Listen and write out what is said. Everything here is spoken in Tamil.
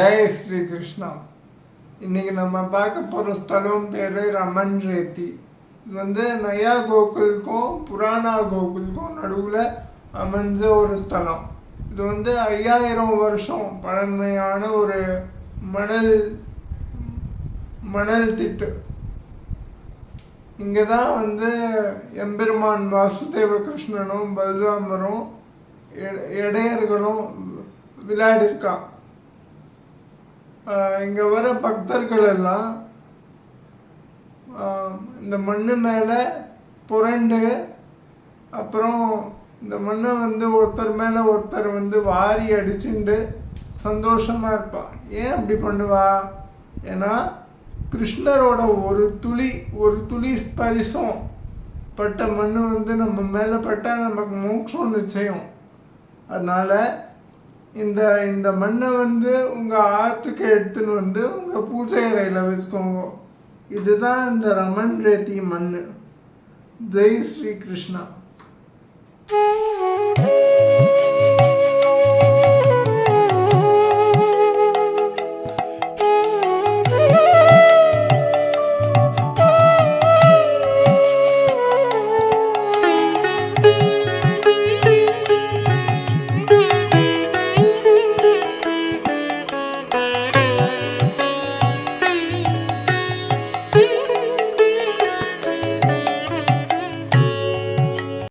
ஜெய் ஸ்ரீ கிருஷ்ணா. இன்னைக்கு நம்ம பார்க்க போகிற ஸ்தலம் பேர் ரமன் ரேத்தி. இது நயா கோகுலுக்கும் புராணா கோகுலுக்கும் நடுவில் அமைஞ்ச ஒரு ஸ்தலம். இது 5000 வருஷம் பழமையான ஒரு மணல் திட்டு. இங்கே தான் எம்பெருமான் வாசுதேவ கிருஷ்ணனும் பலராமரும் இடையர்களும் விளையாடிருக்கா. இங்கே வர பக்தர்கள் எல்லாம் இந்த மண்ணு மேலே புரண்டு, அப்புறம் இந்த மண்ணை ஒருத்தர் மேலே ஒருத்தர் வாரி அடிச்சுட்டு சந்தோஷமாக இருப்பா. ஏன் அப்படி பண்ணுவா? ஏன்னா கிருஷ்ணரோட ஒரு துளி ஸ்பரிசம் பட்ட மண் நம்ம மேலே பட்டால் நமக்கு மோட்சம் நிச்சயம். அதனால் இந்த மண்ணை உங்கள் ஆற்றுக்கு எடுத்துன்னு உங்கள் பூஜை அறையில் வச்சுக்கோங்க. இதுதான் இந்த ரமன் ரேத்தி மண். ஜெய் ஸ்ரீ கிருஷ்ணா.